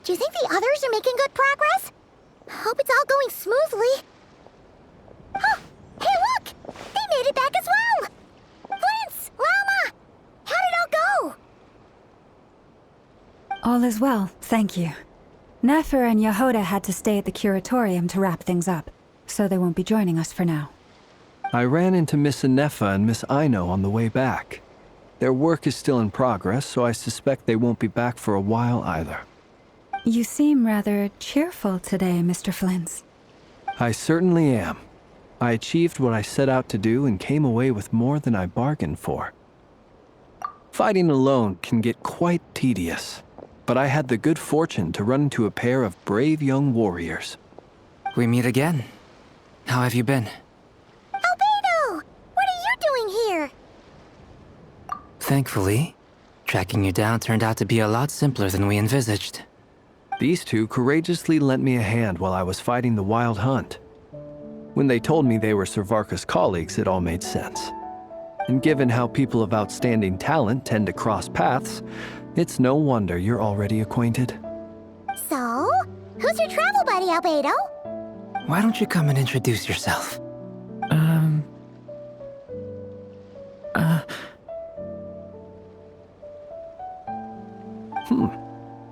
Do you think the others are making good progress? Hope it's all going smoothly. Oh, hey look! They made it back as well! Flintz! Llama! How did it all go? All is well, thank you. Nefer and Yehoda had to stay at the curatorium to wrap things up, so they won't be joining us for now. I ran into Miss Anefa and Miss Aino on the way back. Their work is still in progress, so I suspect they won't be back for a while either. You seem rather cheerful today, Mr. Flintz. I certainly am. I achieved what I set out to do and came away with more than I bargained for. Fighting alone can get quite tedious, but I had the good fortune to run into a pair of brave young warriors. We meet again. How have you been? Albedo! What are you doing here? Thankfully, tracking you down turned out to be a lot simpler than we envisaged. These two courageously lent me a hand while I was fighting the Wild Hunt. When they told me they were Servarka's colleagues, it all made sense. And given how people of outstanding talent tend to cross paths, it's no wonder you're already acquainted. So, who's your travel buddy, Albedo? Why don't you come and introduce yourself?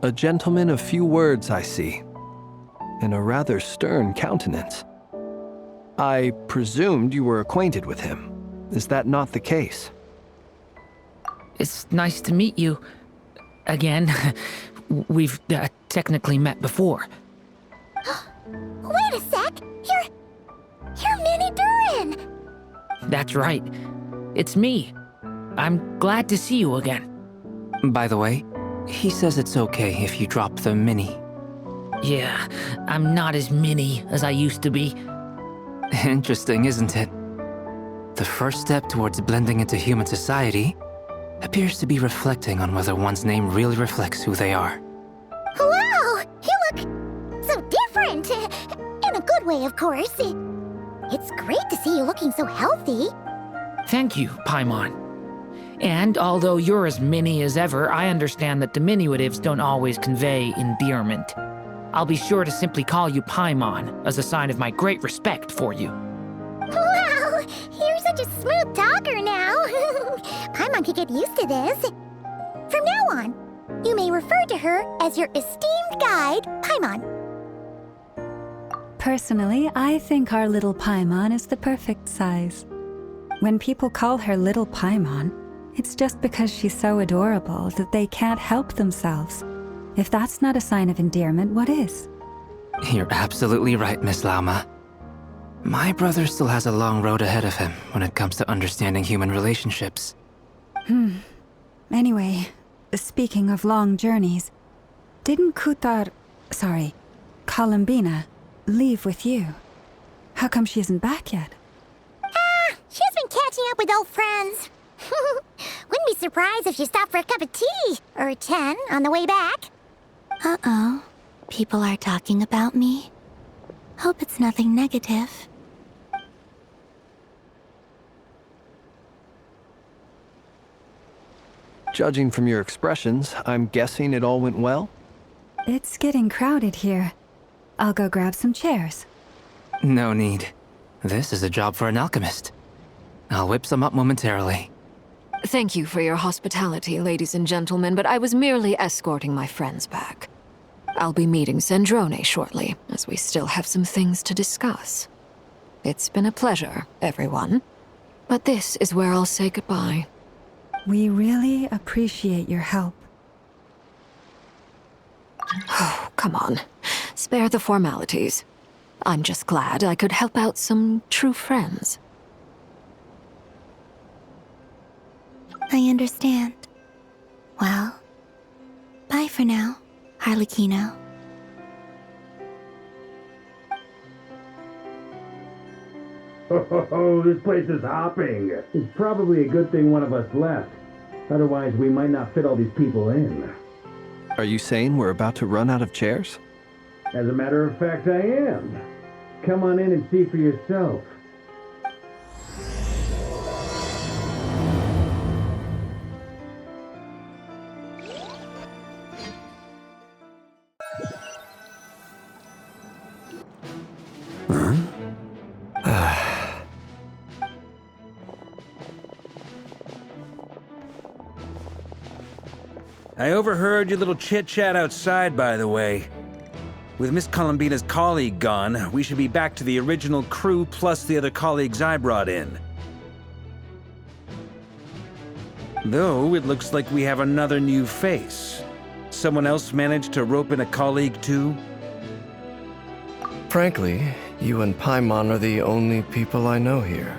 A gentleman of few words, I see, and a rather stern countenance. I presumed you were acquainted with him. Is that not the case? It's nice to meet you. Again. We've technically met before. Wait a sec! You're Minnie Durin! That's right. It's me. I'm glad to see you again. By the way, he says it's okay if you drop the mini. Yeah, I'm not as mini as I used to be. Interesting, isn't it? The first step towards blending into human society appears to be reflecting on whether one's name really reflects who they are. Wow! You look so different! In a good way, of course. It's great to see you looking so healthy. Thank you, Paimon. And although you're as mini as ever, I understand that diminutives don't always convey endearment. I'll be sure to simply call you Paimon as a sign of my great respect for you. Wow! You're such a smooth talker now. Paimon could get used to this. From now on, you may refer to her as your esteemed guide, Paimon. Personally, I think our little Paimon is the perfect size. When people call her Little Paimon, it's just because she's so adorable that they can't help themselves. If that's not a sign of endearment, what is? You're absolutely right, Miss Llama. My brother still has a long road ahead of him when it comes to understanding human relationships. Anyway, speaking of long journeys, didn't Columbina, leave with you? How come she isn't back yet? She's been catching up with old friends. Wouldn't be surprised if she stopped for a cup of tea or 10 on the way back. Uh-oh. People are talking about me. Hope it's nothing negative. Judging from your expressions, I'm guessing it all went well? It's getting crowded here. I'll go grab some chairs. No need. This is a job for an alchemist. I'll whip some up momentarily. Thank you for your hospitality, ladies and gentlemen, but I was merely escorting my friends back. I'll be meeting Zendrone shortly, as we still have some things to discuss. It's been a pleasure, everyone. But this is where I'll say goodbye. We really appreciate your help. Oh, come on. Spare the formalities. I'm just glad I could help out some true friends. I understand. Well, bye for now, Harlequino. Oh, this place is hopping. It's probably a good thing one of us left. Otherwise, we might not fit all these people in. Are you saying we're about to run out of chairs? As a matter of fact, I am. Come on in and see for yourself. I overheard your little chit-chat outside, by the way. With Miss Columbina's colleague gone, we should be back to the original crew plus the other colleagues I brought in. Though, it looks like we have another new face. Someone else managed to rope in a colleague too? Frankly, you and Paimon are the only people I know here.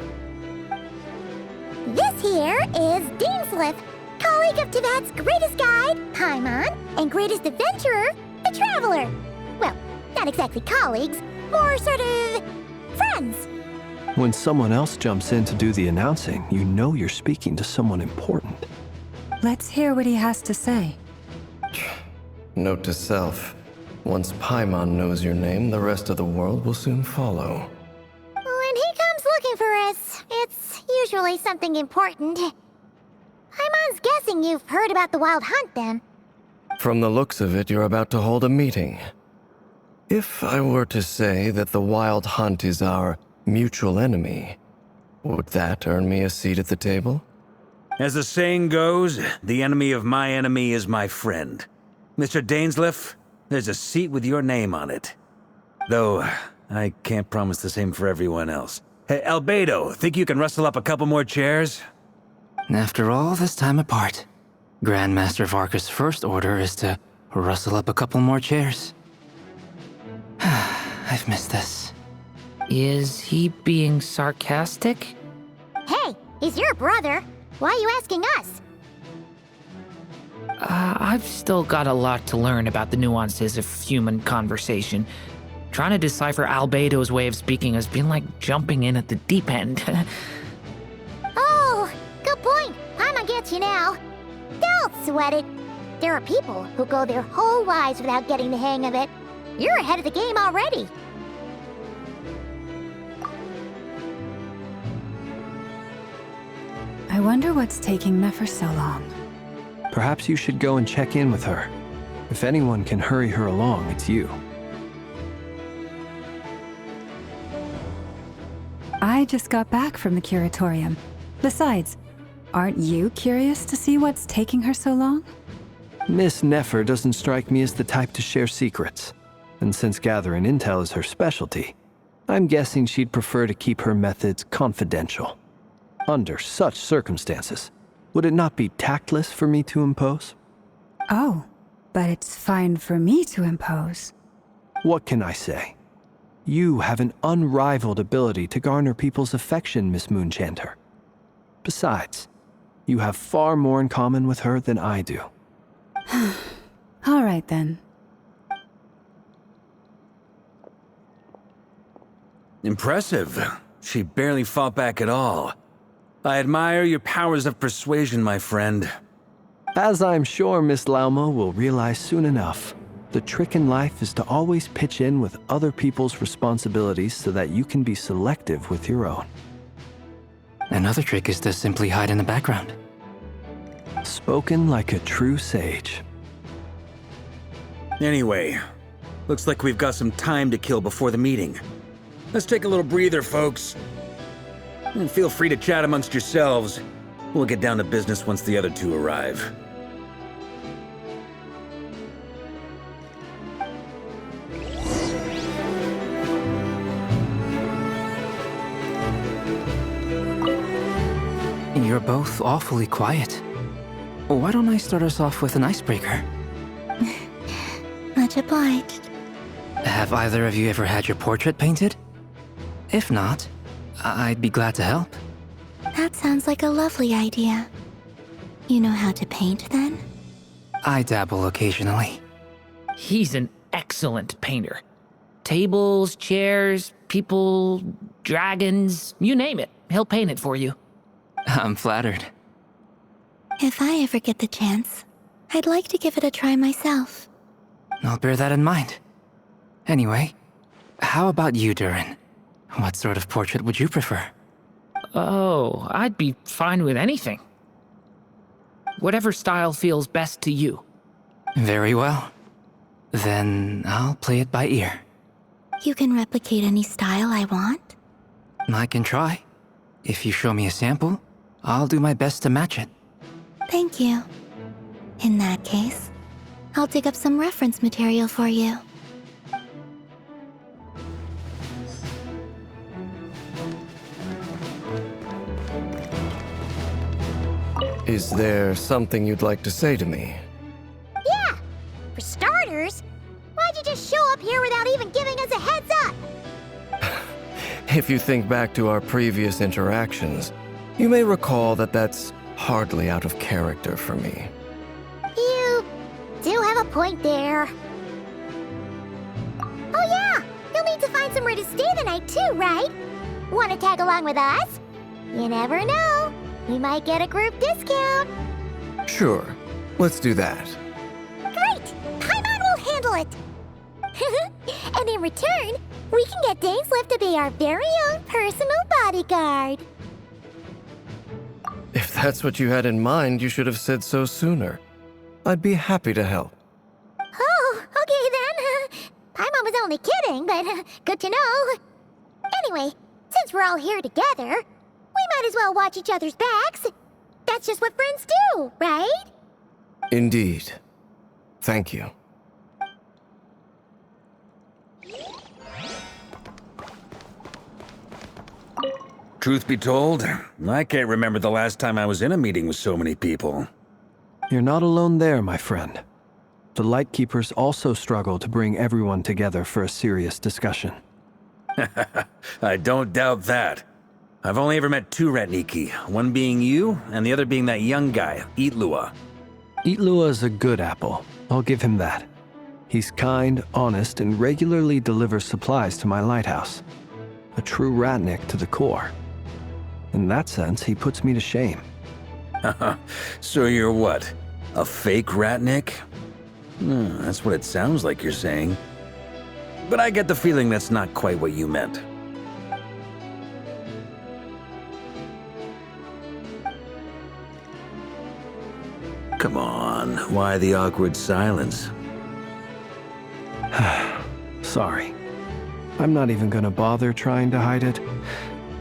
This here is Deansliff, colleague of Tibet's greatest guide, Paimon, and greatest adventurer, the Traveler. Well, not exactly colleagues, more sort of friends. When someone else jumps in to do the announcing, you know you're speaking to someone important. Let's hear what he has to say. Note to self. Once Paimon knows your name, the rest of the world will soon follow. When he comes looking for us, it's usually something important. Paimon's guessing you've heard about the Wild Hunt, then. From the looks of it, you're about to hold a meeting. If I were to say that the Wild Hunt is our mutual enemy, would that earn me a seat at the table? As the saying goes, the enemy of my enemy is my friend. Mr. Dainsliff, there's a seat with your name on it. Though, I can't promise the same for everyone else. Hey, Albedo, think you can rustle up a couple more chairs? After all this time apart, Grandmaster Varka's first order is to rustle up a couple more chairs. I've missed this. Is he being sarcastic? Hey, he's your brother. Why are you asking us? I've still got a lot to learn about the nuances of human conversation. Trying to decipher Albedo's way of speaking has been like jumping in at the deep end. Oh, good point. Paimon gets you now. Don't sweat it. There are people who go their whole lives without getting the hang of it. You're ahead of the game already. I wonder what's taking Nefer so long. Perhaps you should go and check in with her. If anyone can hurry her along, it's you. I just got back from the curatorium. Besides, aren't you curious to see what's taking her so long? Miss Nefer doesn't strike me as the type to share secrets. And since gathering intel is her specialty, I'm guessing she'd prefer to keep her methods confidential. Under such circumstances, would it not be tactless for me to impose? Oh, but it's fine for me to impose. What can I say? You have an unrivaled ability to garner people's affection, Miss Moonchanter. Besides, you have far more in common with her than I do. All right then. Impressive. She barely fought back at all. I admire your powers of persuasion, my friend. As I'm sure Miss Lauma will realize soon enough, the trick in life is to always pitch in with other people's responsibilities so that you can be selective with your own. Another trick is to simply hide in the background. Spoken like a true sage. Anyway, looks like we've got some time to kill before the meeting. Let's take a little breather, folks. And feel free to chat amongst yourselves. We'll get down to business once the other two arrive. You're both awfully quiet. Why don't I start us off with an icebreaker? Much obliged. Have either of you ever had your portrait painted? If not, I'd be glad to help. That sounds like a lovely idea. You know how to paint, then? I dabble occasionally. He's an excellent painter. Tables, chairs, people, dragons, you name it. He'll paint it for you. I'm flattered. If I ever get the chance, I'd like to give it a try myself. I'll bear that in mind. Anyway, how about you, Durin? What sort of portrait would you prefer? Oh, I'd be fine with anything. Whatever style feels best to you. Very well. Then I'll play it by ear. You can replicate any style I want? I can try. If you show me a sample, I'll do my best to match it. Thank you. In that case, I'll dig up some reference material for you. Is there something you'd like to say to me? Yeah! For starters, why'd you just show up here without even giving us a heads up? If you think back to our previous interactions, you may recall that that's hardly out of character for me. You do have a point there. Oh yeah! You'll need to find somewhere to stay the night too, right? Want to tag along with us? You never know. We might get a group discount. Sure, let's do that. Great! Paimon will handle it! And in return, we can get Dainslift to be our very own personal bodyguard. If that's what you had in mind, you should have said so sooner. I'd be happy to help. Oh, okay then. Paimon was only kidding, but good to know. Anyway, since we're all here together, we might as well watch each other's backs. That's just what friends do, right? Indeed. Thank you. Truth be told, I can't remember the last time I was in a meeting with so many people. You're not alone there, my friend. The Lightkeepers also struggle to bring everyone together for a serious discussion. I don't doubt that. I've only ever met two Ratniki, one being you, and the other being that young guy, Itlua. Itlua is a good apple, I'll give him that. He's kind, honest, and regularly delivers supplies to my lighthouse. A true Ratnik to the core. In that sense, he puts me to shame. So you're what? A fake Ratnik? That's what it sounds like you're saying. But I get the feeling that's not quite what you meant. Come on, why the awkward silence? Sorry. I'm not even gonna bother trying to hide it.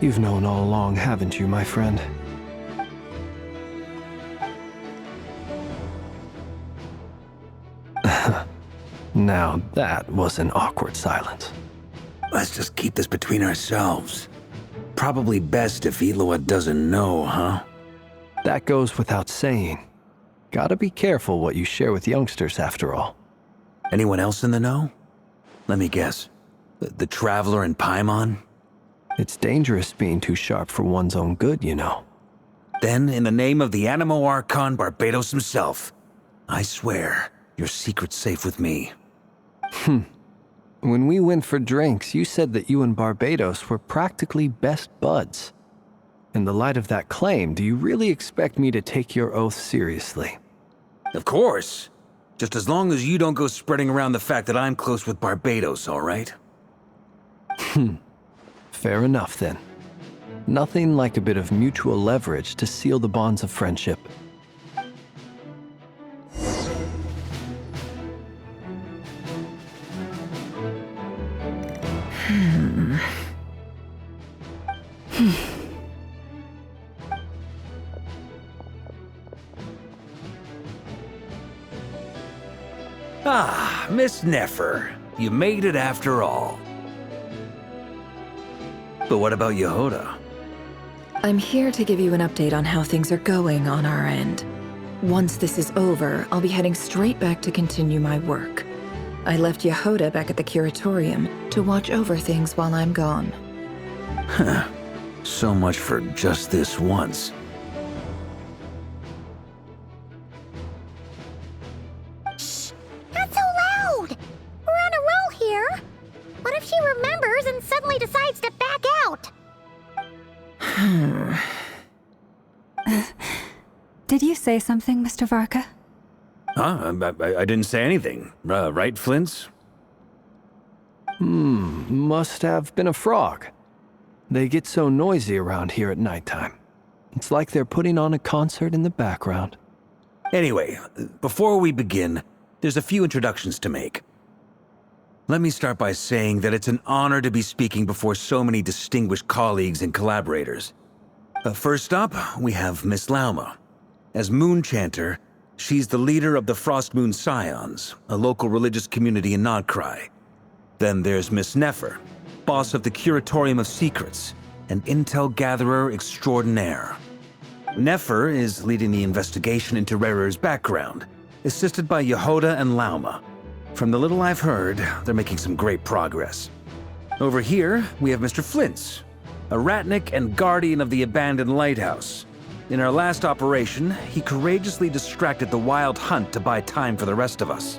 You've known all along, haven't you, my friend? Now that was an awkward silence. Let's just keep this between ourselves. Probably best if Itlua doesn't know, huh? That goes without saying. Gotta be careful what you share with youngsters, after all. Anyone else in the know? Let me guess. The Traveler and Paimon? It's dangerous being too sharp for one's own good, you know. Then, in the name of the Animo Archon Barbados himself, I swear, your secret's safe with me. When we went for drinks, you said that you and Barbados were practically best buds. In the light of that claim, do you really expect me to take your oath seriously? Of course. Just as long as you don't go spreading around the fact that I'm close with Barbados, all right? Fair enough, then. Nothing like a bit of mutual leverage to seal the bonds of friendship. Ah, Miss Nefer. You made it after all. But what about Yehoda? I'm here to give you an update on how things are going on our end. Once this is over, I'll be heading straight back to continue my work. I left Yehoda back at the Curatorium to watch over things while I'm gone. Huh. So much for just this once. Shh! Not so loud! We're on a roll here. What if she remembers and suddenly decides to back out? Did you say something, Mr. Varka? Huh? I didn't say anything. Right, Flintz? Must have been a frog. They get so noisy around here at nighttime. It's like they're putting on a concert in the background. Anyway, before we begin, there's a few introductions to make. Let me start by saying that it's an honor to be speaking before so many distinguished colleagues and collaborators. First up, we have Miss Lauma. As Moon Chanter, she's the leader of the Frost Moon Scions, a local religious community in Nodcry. Then there's Miss Nefer, boss of the Curatorium of Secrets, an intel gatherer extraordinaire. Nefer is leading the investigation into Rerer's background, assisted by Yehoda and Lauma. From the little I've heard, they're making some great progress. Over here, we have Mr. Flintz, a ratnik and guardian of the abandoned lighthouse. In our last operation, he courageously distracted the Wild Hunt to buy time for the rest of us.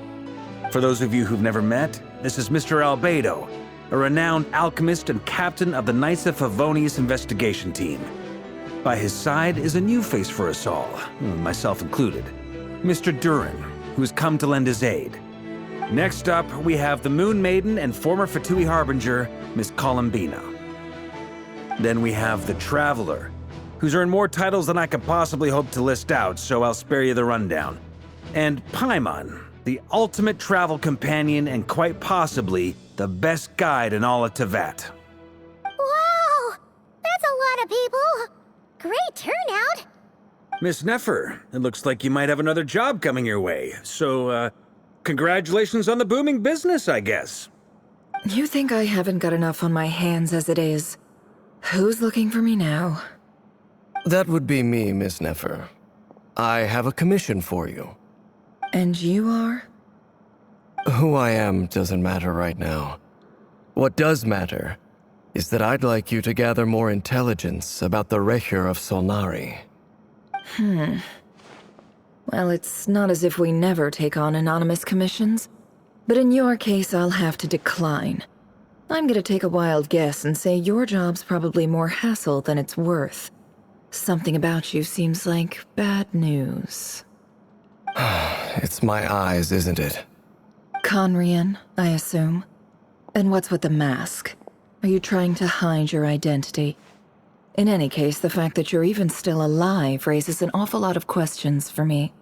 For those of you who've never met, this is Mr. Albedo, a renowned alchemist and captain of the Knights of Favonius investigation team. By his side is a new face for us all, myself included, Mr. Durin, who has come to lend his aid. Next up, we have the Moon Maiden and former Fatui Harbinger, Miss Columbina. Then we have the Traveler, who's earned more titles than I could possibly hope to list out, so I'll spare you the rundown. And Paimon, the ultimate travel companion and quite possibly the best guide in all of Tevat. Wow! That's a lot of people! Great turnout! Miss Nefer, it looks like you might have another job coming your way, so, congratulations on the booming business, I guess. You think I haven't got enough on my hands as it is? Who's looking for me now? That would be me, Miss Nefer. I have a commission for you. And you are? Who I am doesn't matter right now. What does matter is that I'd like you to gather more intelligence about the Recher of Solnari. Well, it's not as if we never take on anonymous commissions. But in your case, I'll have to decline. I'm gonna take a wild guess and say your job's probably more hassle than it's worth. Something about you seems like bad news. It's my eyes, isn't it? Conrian, I assume. And what's with the mask? Are you trying to hide your identity? In any case, the fact that you're even still alive raises an awful lot of questions for me.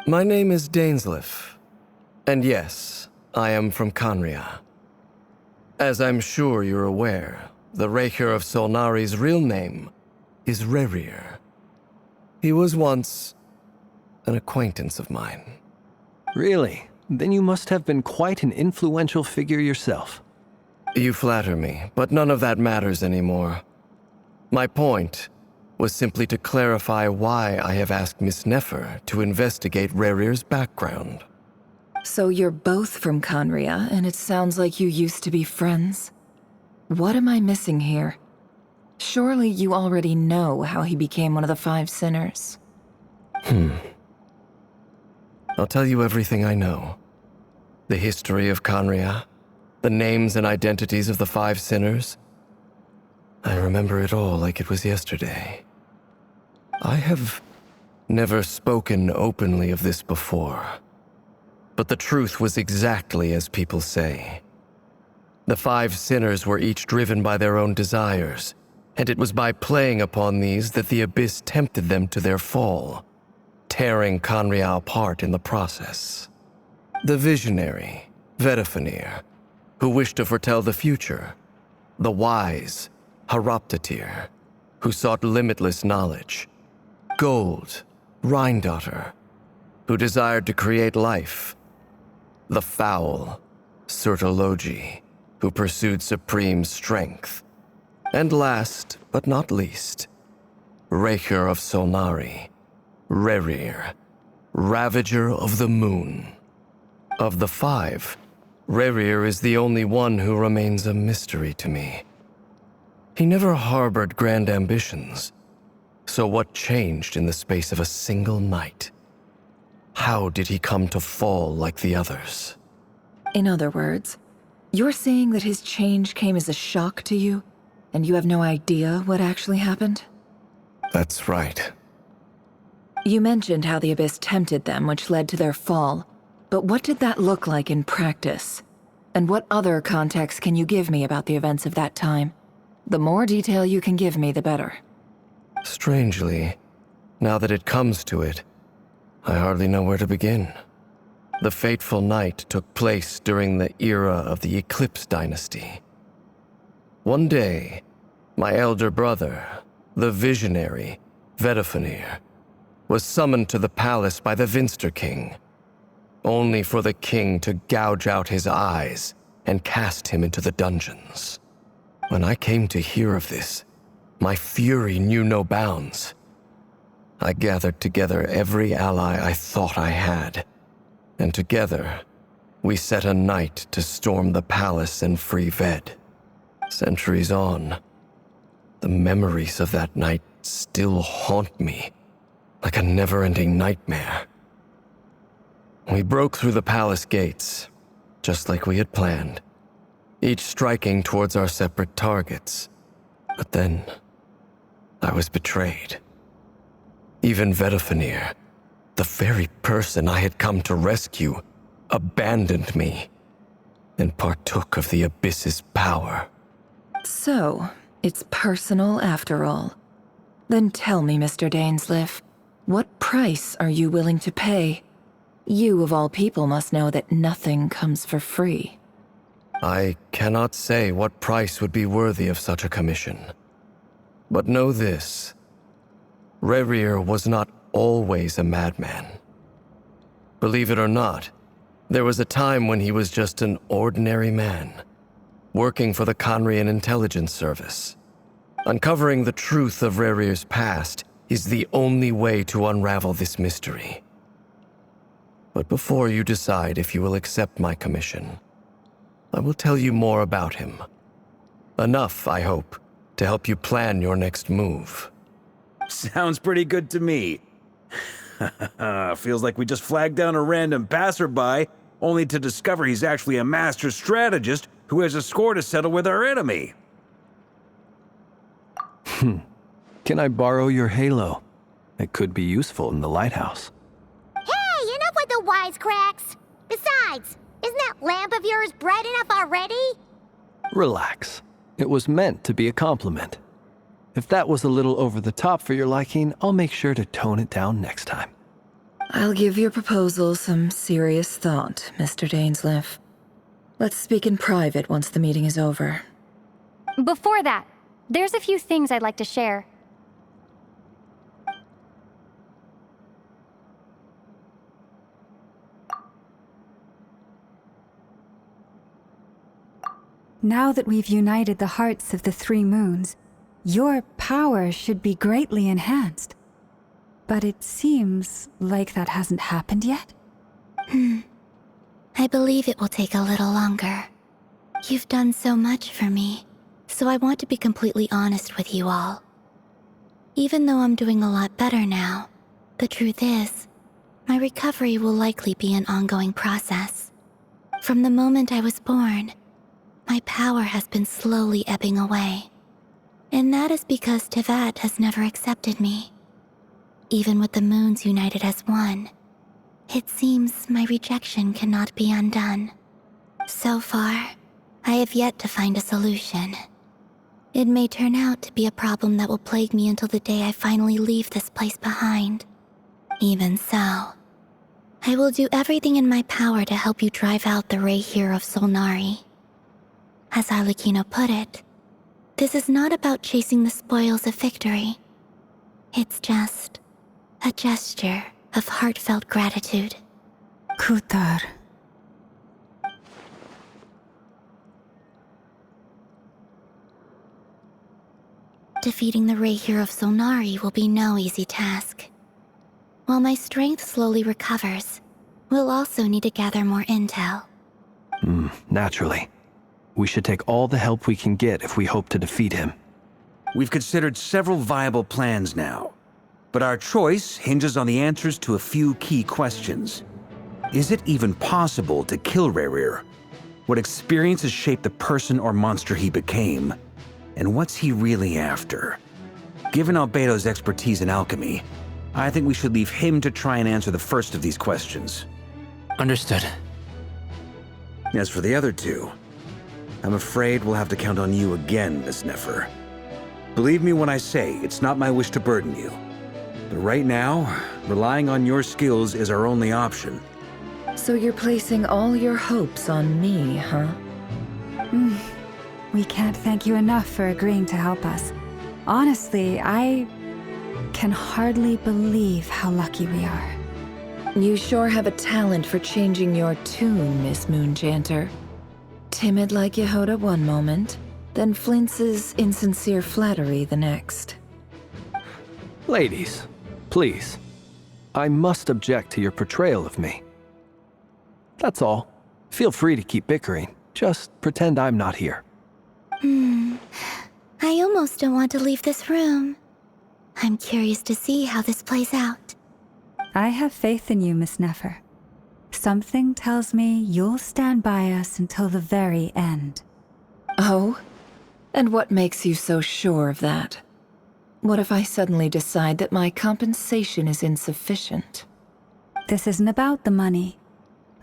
My name is Dainsleif. And yes, I am from Conria. As I'm sure you're aware, the Recher of Solnari's real name is Rerir. He was once an acquaintance of mine. Really? Then you must have been quite an influential figure yourself. You flatter me, but none of that matters anymore. My point was simply to clarify why I have asked Miss Nefer to investigate Rerir's background. So you're both from Conria, and it sounds like you used to be friends? What am I missing here? Surely you already know how he became one of the Five Sinners. I'll tell you everything I know. The history of Conria, the names and identities of the Five Sinners. I remember it all like it was yesterday. I have never spoken openly of this before. But the truth was exactly as people say. The Five Sinners were each driven by their own desires, and it was by playing upon these that the Abyss tempted them to their fall, tearing Conria apart in the process. The visionary, Vedifenir, who wished to foretell the future. The wise, Haroptatir, who sought limitless knowledge. Gold, Rheindotter, who desired to create life. The foul, Surtologi, who pursued supreme strength. And last, but not least, Recher of Solnari, Rerir, Ravager of the Moon. Of the five, Rerir is the only one who remains a mystery to me. He never harbored grand ambitions, so what changed in the space of a single night? How did he come to fall like the others? In other words, you're saying that his change came as a shock to you, and you have no idea what actually happened? That's right. You mentioned how the Abyss tempted them, which led to their fall. But what did that look like in practice? And what other context can you give me about the events of that time? The more detail you can give me, the better. Strangely, now that it comes to it, I hardly know where to begin. The fateful night took place during the era of the Eclipse Dynasty. One day, my elder brother, the visionary, Vedifenir, was summoned to the palace by the Vinster King, only for the king to gouge out his eyes and cast him into the dungeons. When I came to hear of this, my fury knew no bounds. I gathered together every ally I thought I had, and together, we set a night to storm the palace and free Ved. Centuries on, the memories of that night still haunt me like a never-ending nightmare. We broke through the palace gates, just like we had planned, each striking towards our separate targets. But then, I was betrayed. Even Vedifenir, the very person I had come to rescue, abandoned me and partook of the Abyss's power. So, it's personal after all. Then tell me, Mr. Dainsleif, what price are you willing to pay? You, of all people, must know that nothing comes for free. I cannot say what price would be worthy of such a commission. But know this. Rerir was not always a madman. Believe it or not, there was a time when he was just an ordinary man, working for the Conrian Intelligence Service. Uncovering the truth of Rerir's past is the only way to unravel this mystery. But before you decide if you will accept my commission, I will tell you more about him. Enough, I hope, to help you plan your next move. Sounds pretty good to me. Feels like we just flagged down a random passerby, only to discover he's actually a master strategist who has a score to settle with our enemy. Can I borrow your halo? It could be useful in the lighthouse. Hey, enough with the wisecracks! Besides, isn't that lamp of yours bright enough already? Relax. It was meant to be a compliment. If that was a little over the top for your liking, I'll make sure to tone it down next time. I'll give your proposal some serious thought, Mr. Dainsleif. Let's speak in private once the meeting is over. Before that, there's a few things I'd like to share. Now that we've united the hearts of the three moons, your power should be greatly enhanced. But it seems like that hasn't happened yet. I believe it will take a little longer. You've done so much for me, so I want to be completely honest with you all. Even though I'm doing a lot better now, the truth is, my recovery will likely be an ongoing process. From the moment I was born, my power has been slowly ebbing away. And that is because Tevat has never accepted me. Even with the moons united as one, it seems my rejection cannot be undone. So far, I have yet to find a solution. It may turn out to be a problem that will plague me until the day I finally leave this place behind. Even so, I will do everything in my power to help you drive out the Rehir of Solnari. As Arlecchino put it, this is not about chasing the spoils of victory. It's just a gesture of heartfelt gratitude. Kutar. Defeating the Rehir of Solnari will be no easy task. While my strength slowly recovers, we'll also need to gather more intel. Naturally. We should take all the help we can get if we hope to defeat him. We've considered several viable plans now, but our choice hinges on the answers to a few key questions. Is it even possible to kill Rerir? What experiences shaped the person or monster he became? And what's he really after? Given Albedo's expertise in alchemy, I think we should leave him to try and answer the first of these questions. Understood. As for the other two, I'm afraid we'll have to count on you again, Miss Nefer. Believe me when I say it's not my wish to burden you. But right now, relying on your skills is our only option. So you're placing all your hopes on me, huh? We can't thank you enough for agreeing to help us. Honestly, I can hardly believe how lucky we are. You sure have a talent for changing your tune, Miss Moonchanter. Timid like Yehoda one moment, then flinches insincere flattery the next. Ladies, please. I must object to your portrayal of me. That's all. Feel free to keep bickering. Just pretend I'm not here. I almost don't want to leave this room. I'm curious to see how this plays out. I have faith in you, Miss Nefer. Something tells me you'll stand by us until the very end. Oh? And what makes you so sure of that? What if I suddenly decide that my compensation is insufficient? This isn't about the money.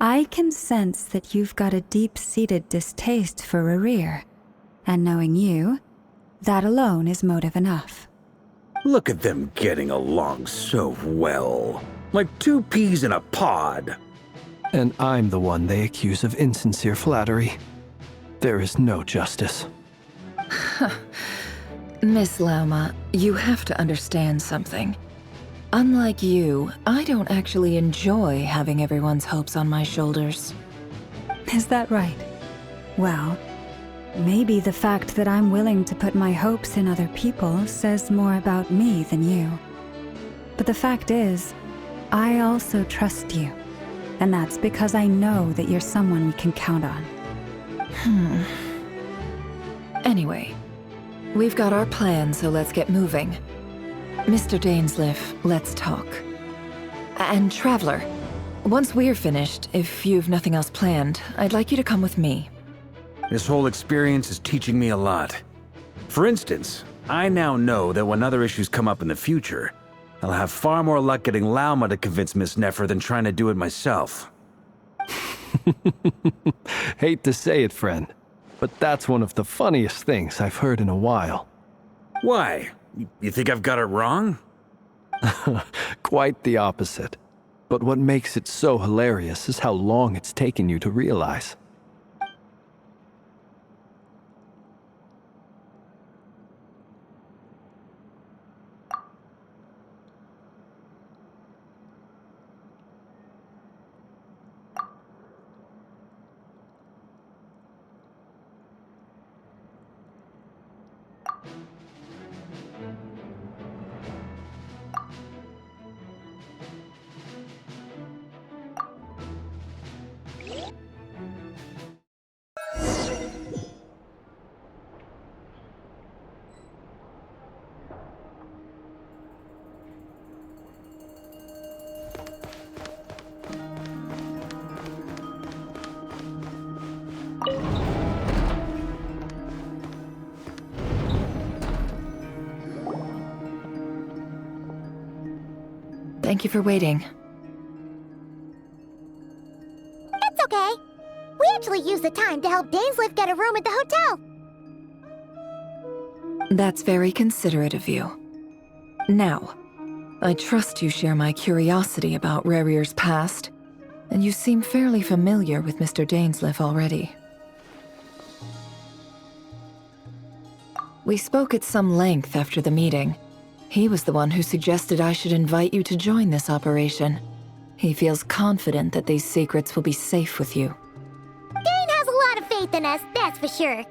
I can sense that you've got a deep-seated distaste for Rerir. And knowing you, that alone is motive enough. Look at them getting along so well. Like two peas in a pod. And I'm the one they accuse of insincere flattery. There is no justice. Miss Lauma, you have to understand something. Unlike you, I don't actually enjoy having everyone's hopes on my shoulders. Is that right? Well, maybe the fact that I'm willing to put my hopes in other people says more about me than you. But the fact is, I also trust you. And that's because I know that you're someone we can count on. Anyway, we've got our plan, so let's get moving. Mr. Dainsleif, let's talk. And Traveler, once we're finished, if you've nothing else planned, I'd like you to come with me. This whole experience is teaching me a lot. For instance, I now know that when other issues come up in the future, I'll have far more luck getting Lauma to convince Miss Nefer than trying to do it myself. Hate to say it, friend, but that's one of the funniest things I've heard in a while. Why? You think I've got it wrong? Quite the opposite. But what makes it so hilarious is how long it's taken you to realize. Thank you for waiting. It's okay. We actually used the time to help Dainsleif get a room at the hotel. That's very considerate of you. Now, I trust you share my curiosity about Rerir's past, and you seem fairly familiar with Mr. Dainsleif already. We spoke at some length after the meeting. He was the one who suggested I should invite you to join this operation. He feels confident that these secrets will be safe with you. Dane has a lot of faith in us, that's for sure.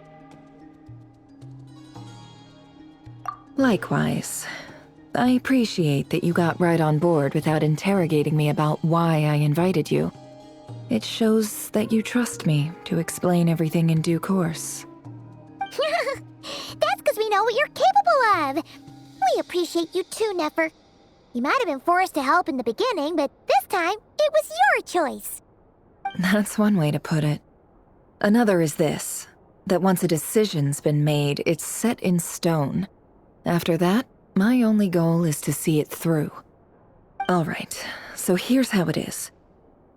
Likewise. I appreciate that you got right on board without interrogating me about why I invited you. It shows that you trust me to explain everything in due course. That's because we know what you're capable of. We appreciate you too, Nefer. You might have been forced to help in the beginning, but this time, it was your choice. That's one way to put it. Another is this, that once a decision's been made, it's set in stone. After that, my only goal is to see it through. Alright, so here's how it is.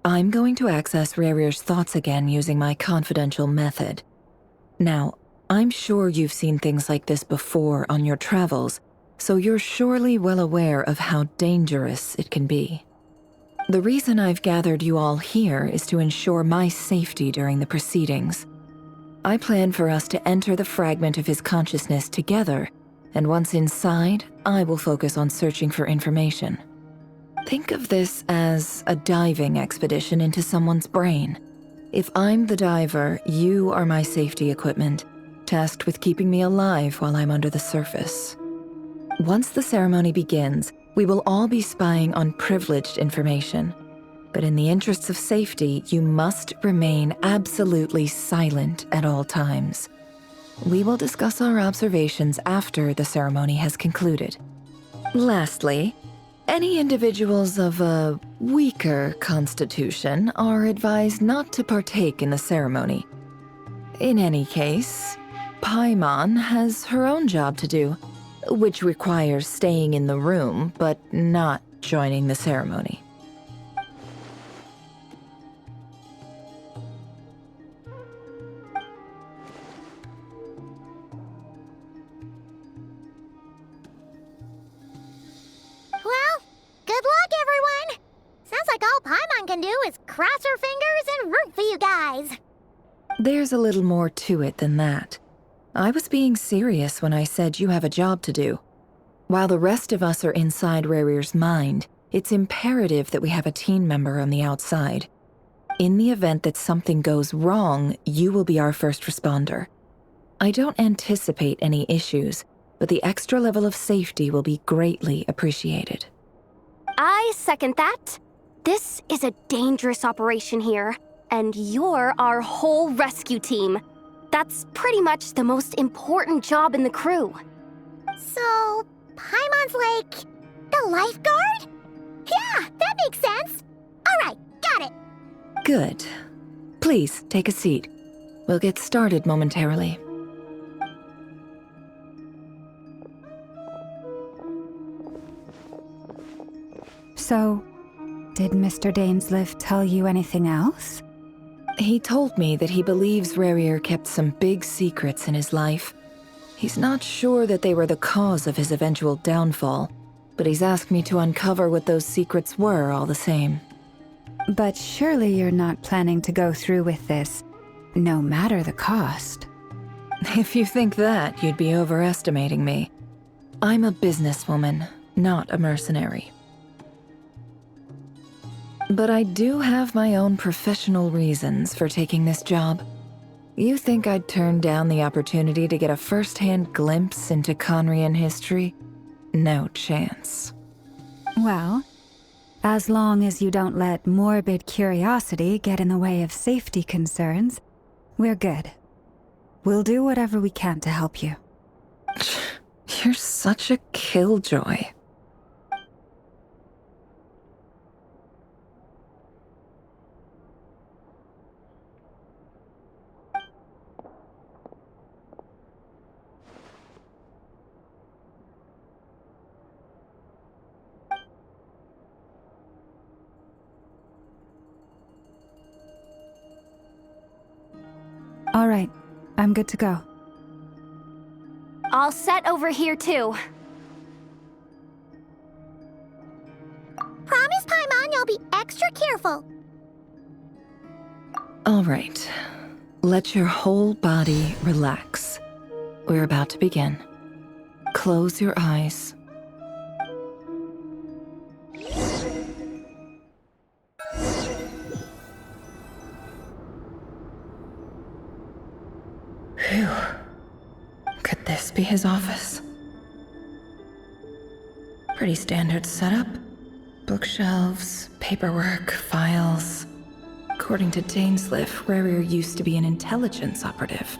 I'm going to access Rerir's thoughts again using my confidential method. Now, I'm sure you've seen things like this before on your travels, so you're surely well aware of how dangerous it can be. The reason I've gathered you all here is to ensure my safety during the proceedings. I plan for us to enter the fragment of his consciousness together, and once inside, I will focus on searching for information. Think of this as a diving expedition into someone's brain. If I'm the diver, you are my safety equipment, tasked with keeping me alive while I'm under the surface. Once the ceremony begins, we will all be spying on privileged information. But in the interests of safety, you must remain absolutely silent at all times. We will discuss our observations after the ceremony has concluded. Lastly, any individuals of a weaker constitution are advised not to partake in the ceremony. In any case, Paimon has her own job to do, which requires staying in the room but not joining the ceremony. Well, good luck, everyone! Sounds like all Paimon can do is cross her fingers and root for you guys. There's a little more to it than that. I was being serious when I said you have a job to do. While the rest of us are inside Rarir's mind, it's imperative that we have a team member on the outside. In the event that something goes wrong, you will be our first responder. I don't anticipate any issues, but the extra level of safety will be greatly appreciated. I second that. This is a dangerous operation here, and you're our whole rescue team. That's pretty much the most important job in the crew. So, Paimon's like the lifeguard? Yeah, that makes sense. All right, got it. Good. Please, take a seat. We'll get started momentarily. So, did Mr. Dainsleif tell you anything else? He told me that he believes Rarir kept some big secrets in his life. He's not sure that they were the cause of his eventual downfall, but he's asked me to uncover what those secrets were all the same. But surely you're not planning to go through with this, no matter the cost. If you think that, you'd be overestimating me. I'm a businesswoman, not a mercenary. But I do have my own professional reasons for taking this job. You think I'd turn down the opportunity to get a first-hand glimpse into Conrian history? No chance. Well, as long as you don't let morbid curiosity get in the way of safety concerns, we're good. We'll do whatever we can to help you. You're such a killjoy. All right, I'm good to go. All set over here, too. Promise, Paimon, you'll be extra careful. All right. Let your whole body relax. We're about to begin. Close your eyes. Phew. Could this be his office? Pretty standard setup. Bookshelves, paperwork, files. According to Dainsleif, Rarir used to be an intelligence operative.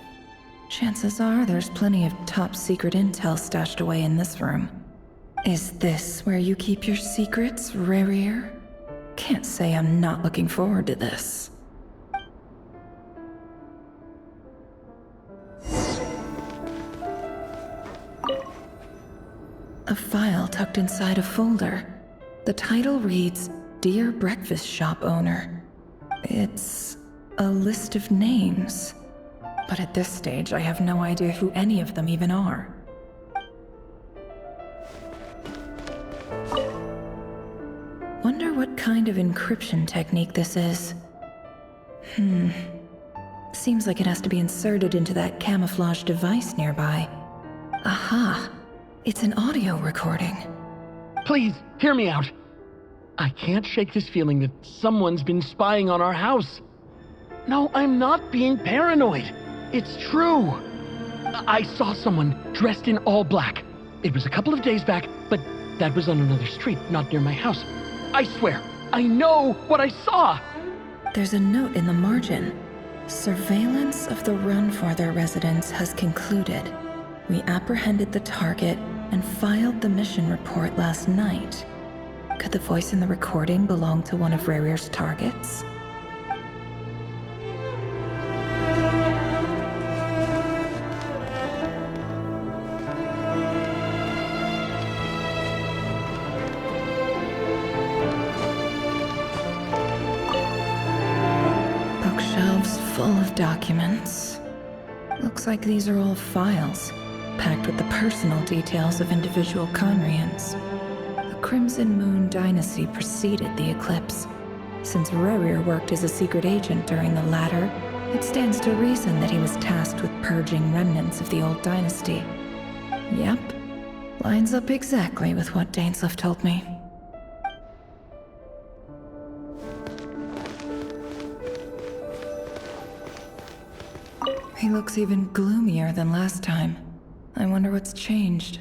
Chances are there's plenty of top-secret intel stashed away in this room. Is this where you keep your secrets, Rarir? Can't say I'm not looking forward to this. A file tucked inside a folder. The title reads, Dear Breakfast Shop Owner. It's a list of names. But at this stage, I have no idea who any of them even are. Wonder wonder what kind of encryption technique this is. Seems like it has to be inserted into that camouflage device nearby. Aha! It's an audio recording. Please, hear me out. I can't shake this feeling that someone's been spying on our house. No, I'm not being paranoid. It's true. I saw someone dressed in all black. It was a couple of days back, but that was on another street, not near my house. I swear, I know what I saw! There's a note in the margin. Surveillance of the Runforther residence has concluded. We apprehended the target and filed the mission report last night. Could the voice in the recording belong to one of Rerir's targets? Bookshelves full of documents. Looks like these are all files, packed with the personal details of individual Conrians. The Crimson Moon dynasty preceded the eclipse. Since Rerir worked as a secret agent during the latter, it stands to reason that he was tasked with purging remnants of the old dynasty. Yep, lines up exactly with what Dainsleif told me. He looks even gloomier than last time. I wonder what's changed.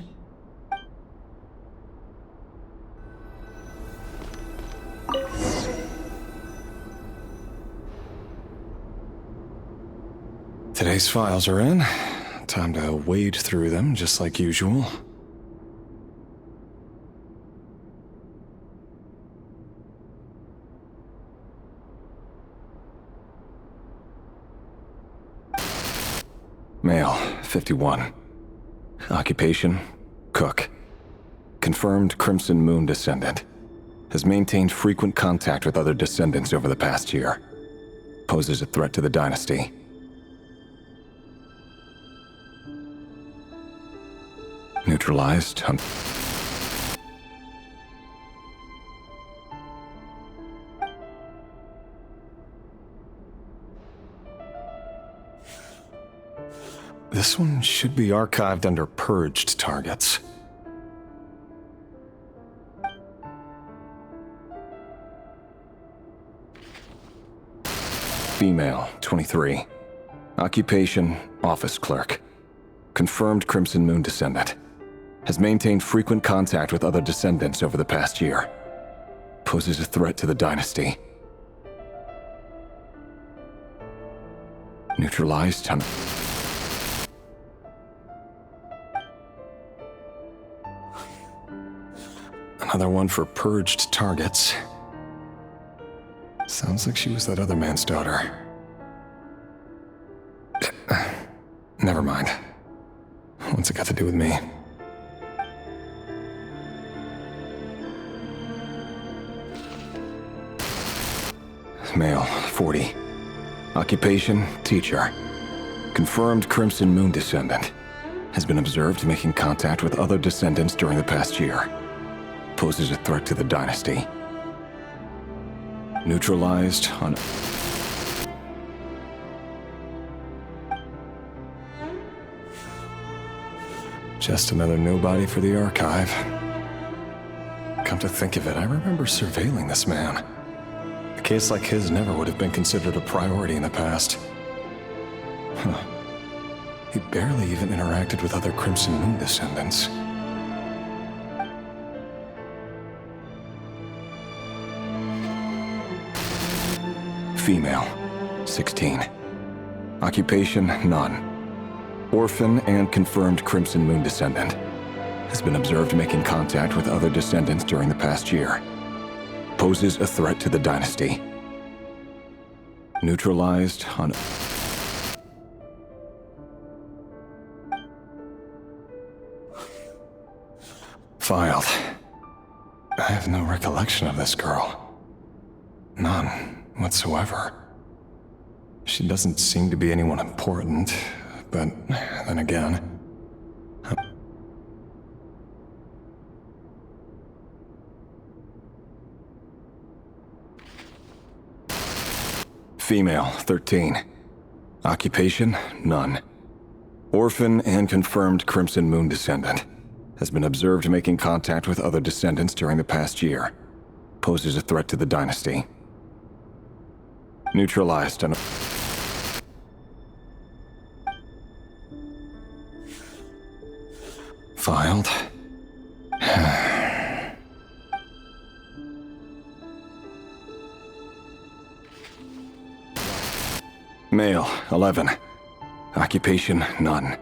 Today's files are in. Time to wade through them, just like usual. Male, 51. Occupation, cook. Confirmed Crimson Moon descendant. Has maintained frequent contact with other descendants over the past year. Poses a threat to the dynasty. Neutralized. This one should be archived under purged targets. Female, 23. Occupation, office clerk. Confirmed Crimson Moon descendant. Has maintained frequent contact with other descendants over the past year. Poses a threat to the dynasty. Neutralized. Another one for purged targets. Sounds like she was that other man's daughter. Never mind. What's it got to do with me? Male, 40. Occupation, teacher. Confirmed Crimson Moon descendant. Has been observed making contact with other descendants during the past year. Poses a threat to the dynasty. Neutralized on... Just another nobody for the archive. Come to think of it, I remember surveilling this man. A case like his never would have been considered a priority in the past. Huh. He barely even interacted with other Crimson Moon descendants. Female, 16. Occupation, none. Orphan and confirmed Crimson Moon descendant. Has been observed making contact with other descendants during the past year. Poses a threat to the dynasty. Neutralized on... Filed. I have no recollection of this girl. None whatsoever. She doesn't seem to be anyone important, but then again... Female, 13. Occupation, none. Orphan and confirmed Crimson Moon descendant. Has been observed making contact with other descendants during the past year. Poses a threat to the dynasty. Neutralized and... Filed. Male, 11. Occupation, none.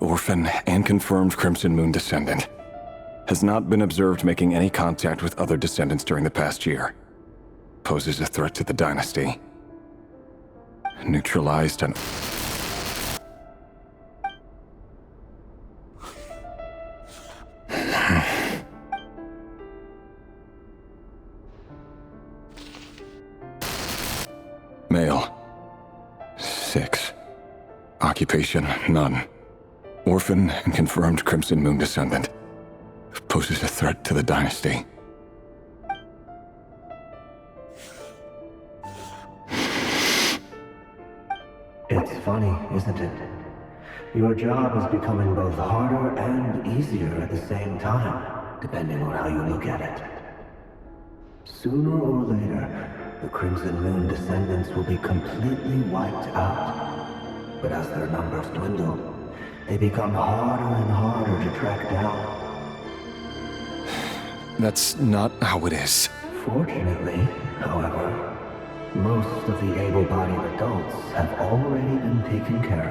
Orphan and confirmed Crimson Moon descendant. Has not been observed making any contact with other descendants during the past year. Poses a threat to the dynasty. Neutralized and... Male. 6. Occupation, none. Orphan and confirmed Crimson Moon descendant. Poses a threat to the dynasty. It's funny, isn't it? Your job is becoming both harder and easier at the same time, depending on how you look at it. Sooner or later, the Crimson Moon descendants will be completely wiped out. But as their numbers dwindle, they become harder and harder to track down. That's not how it is. Fortunately, however, most of the able-bodied adults have already been taken care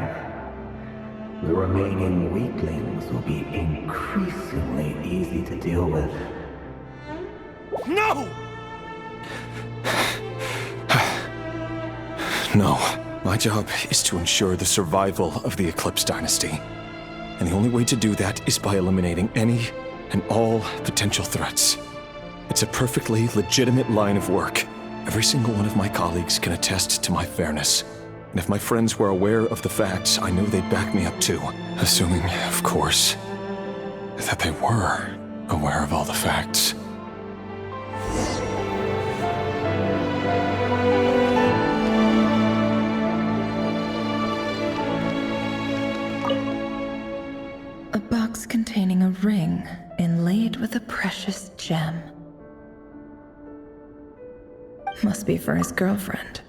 of. The remaining weaklings will be increasingly easy to deal with. No! No. My job is to ensure the survival of the Eclipse Dynasty. And the only way to do that is by eliminating any and all potential threats. It's a perfectly legitimate line of work. Every single one of my colleagues can attest to my fairness. And if my friends were aware of the facts, I know they'd back me up too. Assuming, of course, that they were aware of all the facts. A box containing a ring inlaid with a precious gem. Must be for his girlfriend.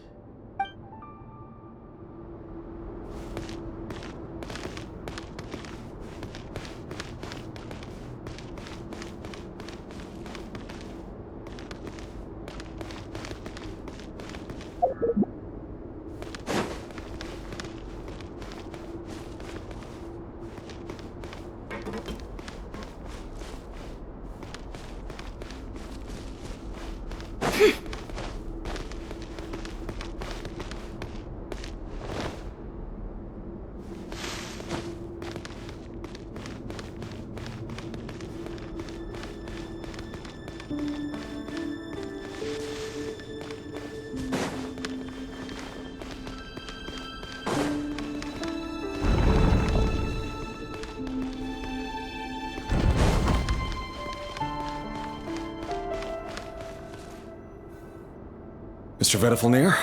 Mr. Vedifalnir?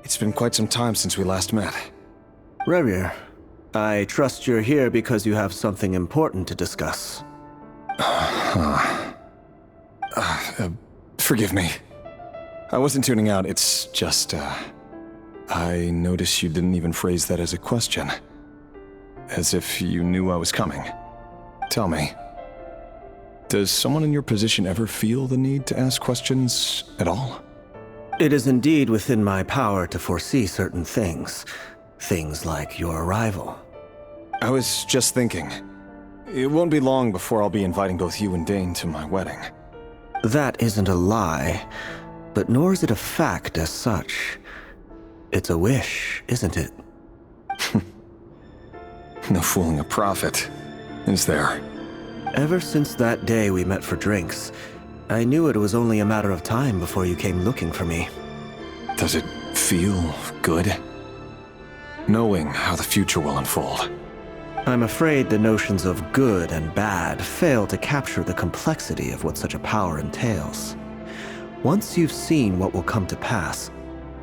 It's been quite some time since we last met. Rerir, I trust you're here because you have something important to discuss. Forgive me. I wasn't tuning out, it's just, I noticed you didn't even phrase that as a question. As if you knew I was coming. Tell me, does someone in your position ever feel the need to ask questions at all? It is indeed within my power to foresee certain things. Things like your arrival. I was just thinking. It won't be long before I'll be inviting both you and Dane to my wedding. That isn't a lie, but nor is it a fact as such. It's a wish, isn't it? No fooling a prophet, is there? Ever since that day we met for drinks, I knew it was only a matter of time before you came looking for me. Does it feel good? Knowing how the future will unfold. I'm afraid the notions of good and bad fail to capture the complexity of what such a power entails. Once you've seen what will come to pass,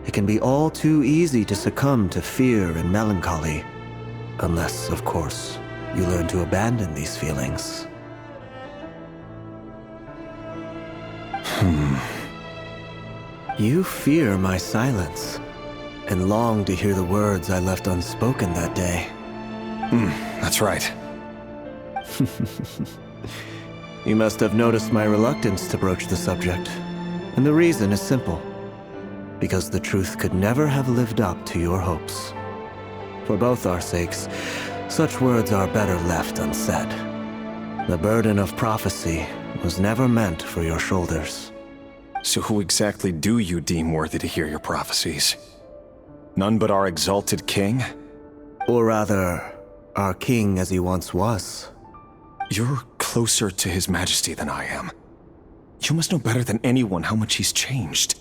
it can be all too easy to succumb to fear and melancholy. Unless, of course, you learn to abandon these feelings. You fear my silence, and long to hear the words I left unspoken that day. That's right. You must have noticed my reluctance to broach the subject, and the reason is simple. Because the truth could never have lived up to your hopes. For both our sakes, such words are better left unsaid. The burden of prophecy was never meant for your shoulders. So who exactly do you deem worthy to hear your prophecies? None but our exalted king? Or rather, our king as he once was. You're closer to his majesty than I am. You must know better than anyone how much he's changed.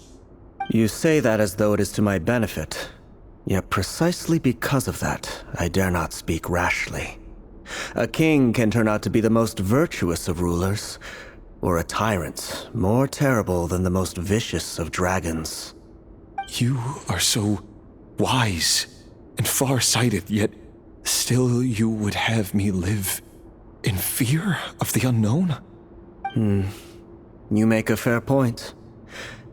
You say that as though it is to my benefit. Yet precisely because of that, I dare not speak rashly. A king can turn out to be the most virtuous of rulers, or a tyrant more terrible than the most vicious of dragons. You are so wise and far-sighted, yet still you would have me live in fear of the unknown? You make a fair point.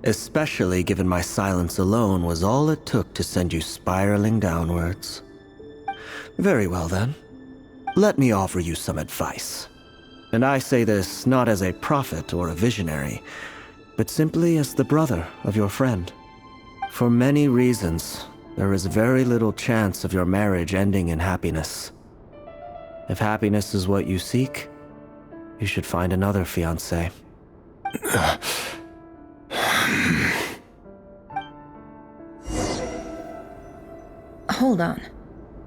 Especially given my silence alone was all it took to send you spiraling downwards. Very well then. Let me offer you some advice. And I say this not as a prophet or a visionary, but simply as the brother of your friend. For many reasons, there is very little chance of your marriage ending in happiness. If happiness is what you seek, you should find another fiancé. Hold on.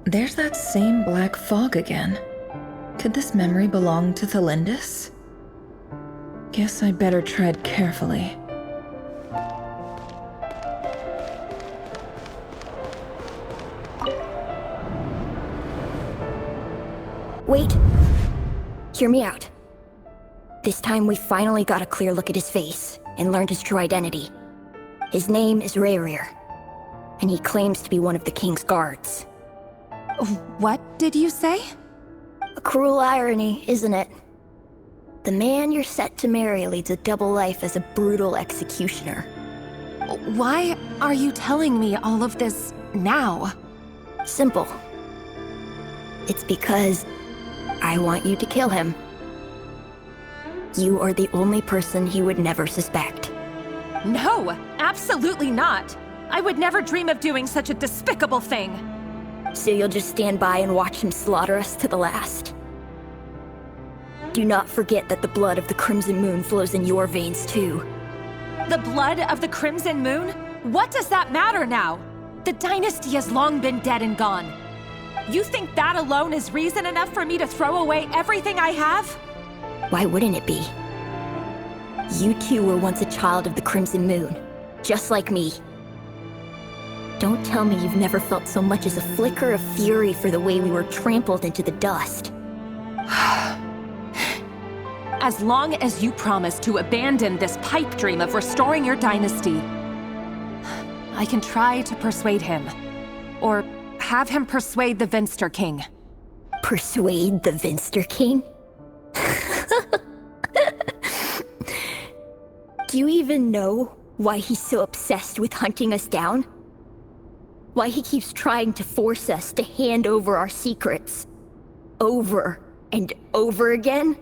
There's that same black fog again. Could this memory belong to Thelindis? Guess I'd better tread carefully. Wait. Hear me out. This time we finally got a clear look at his face and learned his true identity. His name is Rayrir, and he claims to be one of the king's guards. What did you say? A cruel irony, isn't it? The man you're set to marry leads a double life as a brutal executioner. Why are you telling me all of this now? Simple. It's because I want you to kill him. You are the only person he would never suspect. No, absolutely not. I would never dream of doing such a despicable thing. So you'll just stand by and watch him slaughter us to the last? Do not forget that the blood of the Crimson Moon flows in your veins too. The blood of the Crimson Moon? What does that matter now? The dynasty has long been dead and gone. You think that alone is reason enough for me to throw away everything I have? Why wouldn't it be? You two were once a child of the Crimson Moon, just like me. Don't tell me you've never felt so much as a flicker of fury for the way we were trampled into the dust. As long as you promise to abandon this pipe dream of restoring your dynasty, I can try to persuade him. Or have him persuade the Vinster King. Persuade the Vinster King? Do you even know why he's so obsessed with hunting us down? Why he keeps trying to force us to hand over our secrets over and over again?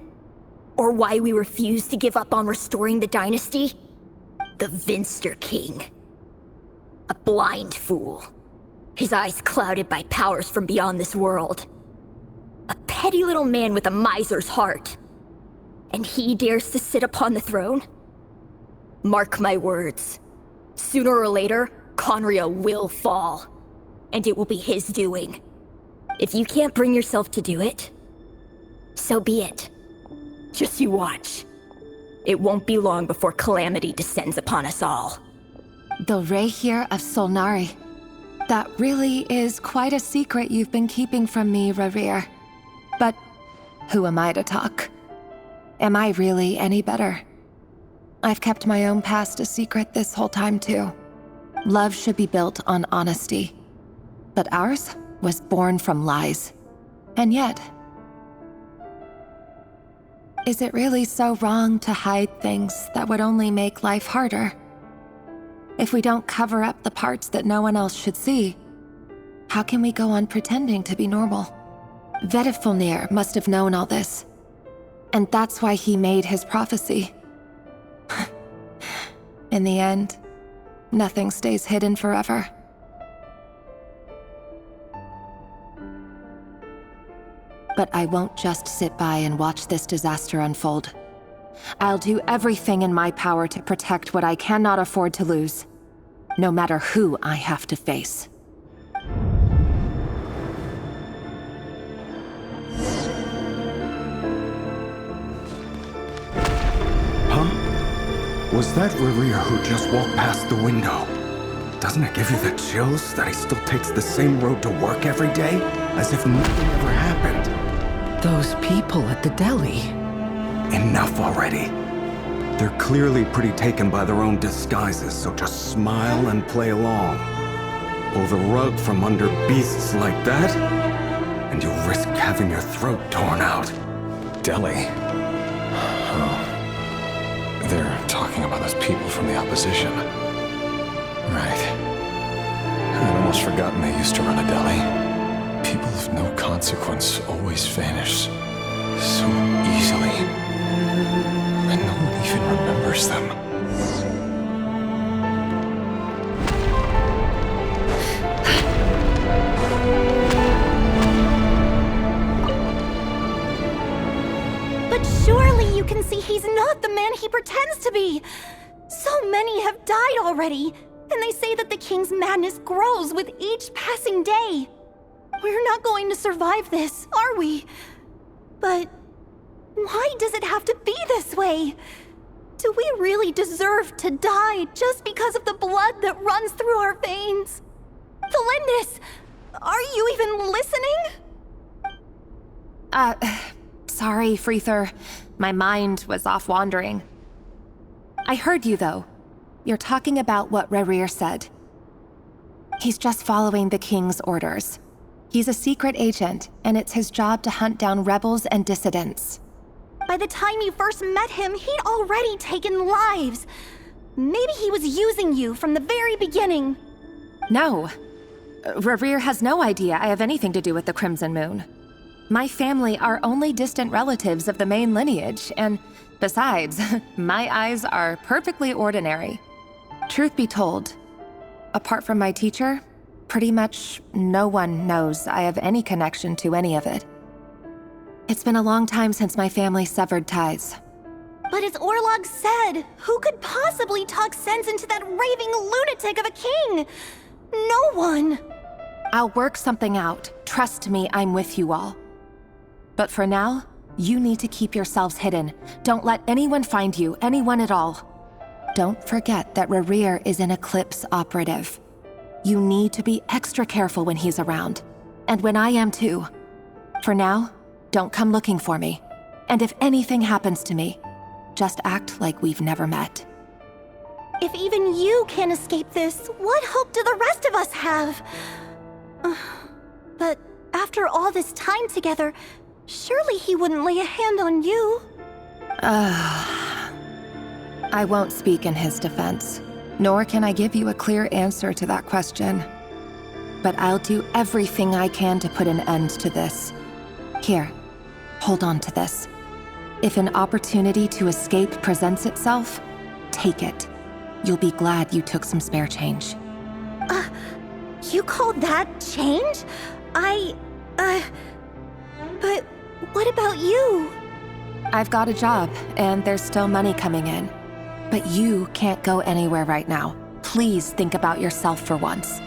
Or why we refuse to give up on restoring the dynasty? The Vinster King. A blind fool. His eyes clouded by powers from beyond this world. A petty little man with a miser's heart. And he dares to sit upon the throne? Mark my words. Sooner or later, Conria will fall. And it will be his doing. If you can't bring yourself to do it, so be it. Just you watch. It won't be long before calamity descends upon us all. The Rayrir of Solnari. That really is quite a secret you've been keeping from me, Rayrir. But who am I to talk? Am I really any better? I've kept my own past a secret this whole time, too. Love should be built on honesty. But ours was born from lies. And yet, is it really so wrong to hide things that would only make life harder? If we don't cover up the parts that no one else should see, how can we go on pretending to be normal? Vedifulnir must have known all this. And that's why he made his prophecy. In the end, nothing stays hidden forever. But I won't just sit by and watch this disaster unfold. I'll do everything in my power to protect what I cannot afford to lose, no matter who I have to face. Was that Rerir who just walked past the window? Doesn't it give you the chills that he still takes the same road to work every day? As if nothing ever happened. Those people at the deli. Enough already. They're clearly pretty taken by their own disguises, so just smile and play along. Pull the rug from under beasts like that, and you risk having your throat torn out. Deli? Oh. They're talking about those people from the opposition. Right. I'd almost forgotten they used to run a deli. People of no consequence always vanish so easily. And no one even remembers them. But surely you can see he's not the man he pretends to be. So many have died already, and they say that the king's madness grows with each passing day. We're not going to survive this, are we? But why does it have to be this way? Do we really deserve to die just because of the blood that runs through our veins? Felindis, are you even listening? Sorry, Freether. My mind was off wandering. I heard you, though. You're talking about what Rerir said. He's just following the king's orders. He's a secret agent, and it's his job to hunt down rebels and dissidents. By the time you first met him, he'd already taken lives. Maybe he was using you from the very beginning. No. Rerir has no idea I have anything to do with the Crimson Moon. My family are only distant relatives of the main lineage, and besides, my eyes are perfectly ordinary. Truth be told, apart from my teacher, pretty much no one knows I have any connection to any of it. It's been a long time since my family severed ties. But as Orlog said, who could possibly talk sense into that raving lunatic of a king? No one. I'll work something out. Trust me, I'm with you all. But for now, you need to keep yourselves hidden. Don't let anyone find you, anyone at all. Don't forget that Rerir is an Eclipse operative. You need to be extra careful when he's around. And when I am too. For now, don't come looking for me. And if anything happens to me, just act like we've never met. If even you can't escape this, what hope do the rest of us have? But after all this time together, surely he wouldn't lay a hand on you. I won't speak in his defense, nor can I give you a clear answer to that question. But I'll do everything I can to put an end to this. Here, hold on to this. If an opportunity to escape presents itself, take it. You'll be glad you took some spare change. You call that change? But what about you? I've got a job, and there's still money coming in. But you can't go anywhere right now. Please think about yourself for once.